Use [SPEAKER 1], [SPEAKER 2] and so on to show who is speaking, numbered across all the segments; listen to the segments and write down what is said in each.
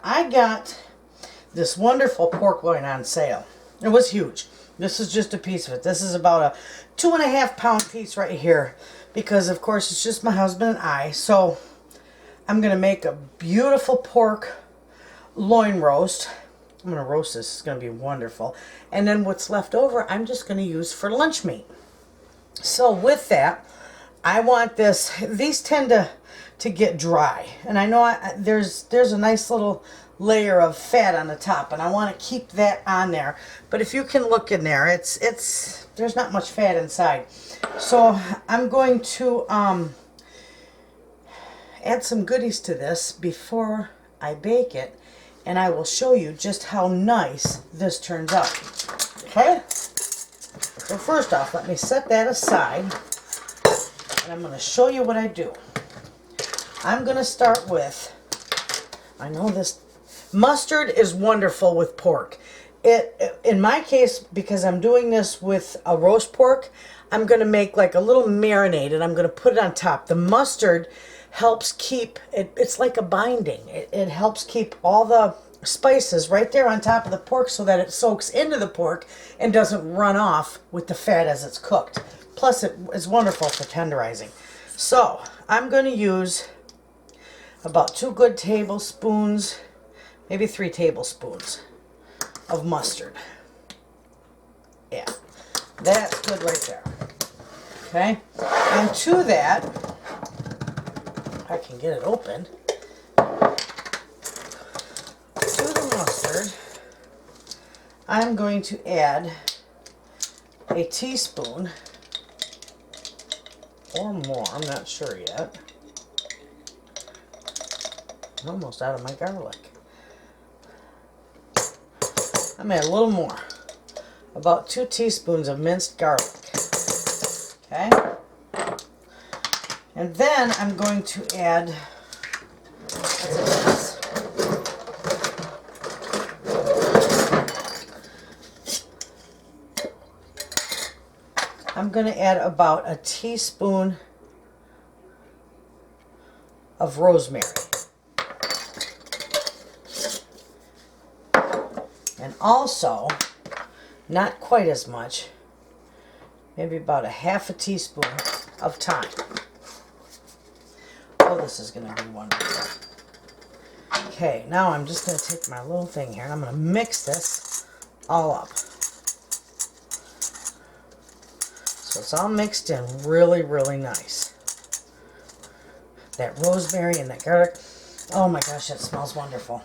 [SPEAKER 1] I got this wonderful pork loin on sale. It was huge. This is just a piece of it. This is about a 2.5 pound piece right here, because of course it's just my husband and I. So I'm going to make a beautiful pork loin roast. I'm going to roast this. It's going to be wonderful. And then what's left over, I'm just going to use for lunch meat. So with that, I want this. These tend to get dry, and I know there's a nice little layer of fat on the top, and I want to keep that on there. But if you can look in there, it's there's not much fat inside. So I'm going to add some goodies to this before I bake it, and I will show you just how nice this turns out. Okay? So first off, let me set that aside, and I'm going to show you what I do. I'm going to start with, I know this, mustard is wonderful with pork. In my case, because I'm doing this with a roast pork, I'm going to make like a little marinade, and I'm going to put it on top. The mustard helps keep, it's like a binding. It helps keep all the spices right there on top of the pork so that it soaks into the pork and doesn't run off with the fat as it's cooked. Plus, it is wonderful for tenderizing. So, I'm going to use about 2 good tablespoons, maybe 3 tablespoons of mustard. Yeah, that's good right there. Okay, and to that, if I can get it open, to the mustard, I'm going to add a teaspoon or more, I'm not sure yet. I'm almost out of my garlic. I'm going to add a little more. About 2 teaspoons of minced garlic. Okay? And then I'm going to add, I'm going to add about a teaspoon of rosemary. And also, not quite as much, maybe about a half a teaspoon of thyme. Oh, this is going to be wonderful. Okay, now I'm just going to take my little thing here and I'm going to mix this all up. So it's all mixed in really, really nice. That rosemary and that garlic, oh my gosh, that smells wonderful.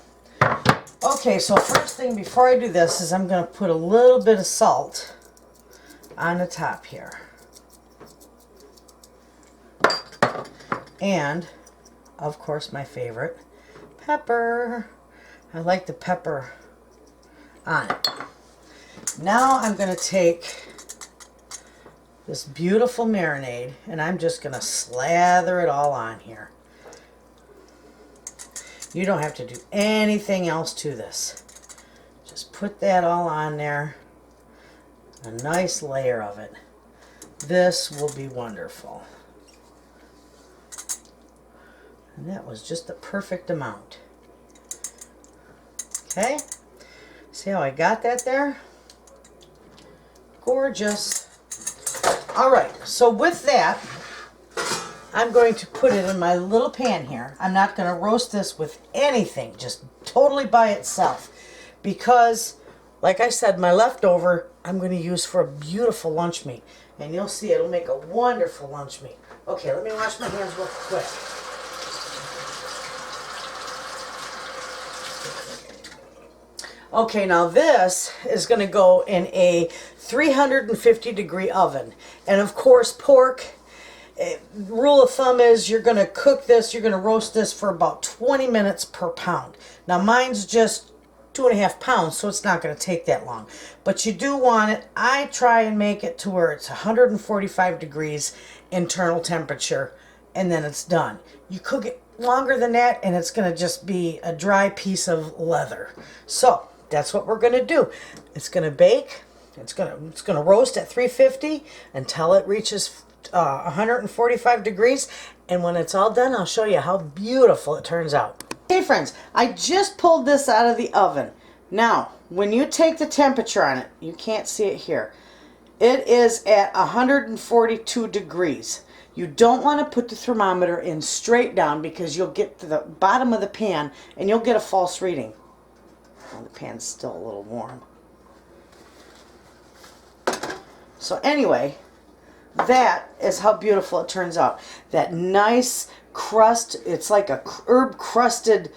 [SPEAKER 1] Okay, so first thing before I do this is I'm going to put a little bit of salt on the top here. And, of course, my favorite, pepper. I like the pepper on it. Now I'm going to take this beautiful marinade and I'm just going to slather it all on here. You don't have to do anything else to this. Just put that all on there. A nice layer of it. This will be wonderful. And that was just the perfect amount. Okay? See how I got that there? Gorgeous. Alright, so with that, I'm going to put it in my little pan here. I'm not going to roast this with anything, just totally by itself. Because, like I said, my leftover I'm going to use for a beautiful lunch meat. And you'll see it'll make a wonderful lunch meat. Okay, let me wash my hands real quick. Okay, now this is going to go in a 350-degree oven. And of course, pork, rule of thumb is you're going to cook this, you're going to roast this for about 20 minutes per pound. Now mine's just 2.5 pounds, so it's not going to take that long. But you do want it, I try and make it to where it's 145 degrees internal temperature, and then it's done. You cook it longer than that, and it's going to just be a dry piece of leather. So that's what we're going to do. It's going to bake. It's going to roast at 350 until it reaches 145 degrees. And when it's all done, I'll show you how beautiful it turns out. Hey friends, I just pulled this out of the oven. Now, when you take the temperature on it, you can't see it here. It is at 142 degrees. You don't want to put the thermometer in straight down because you'll get to the bottom of the pan and you'll get a false reading. Well, the pan's still a little warm. So anyway, that is how beautiful it turns out. That nice crust, it's like a herb crusted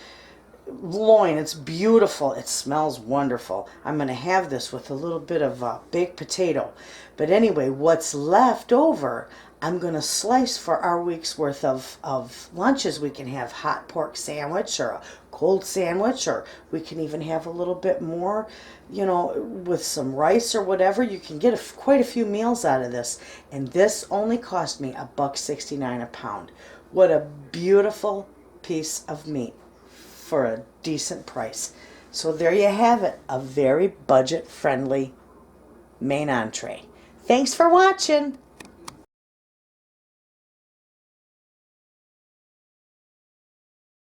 [SPEAKER 1] loin. It's beautiful. It smells wonderful. I'm going to have this with a little bit of baked potato. But anyway, what's left over, I'm going to slice for our week's worth of lunches. We can have hot pork sandwich or a cold sandwich, or we can even have a little bit more, you know, with some rice or whatever. You can get quite a few meals out of this. And this only cost me $1.69 a pound. What a beautiful piece of meat for a decent price. So there you have it, a very budget-friendly main entree. Thanks for watching.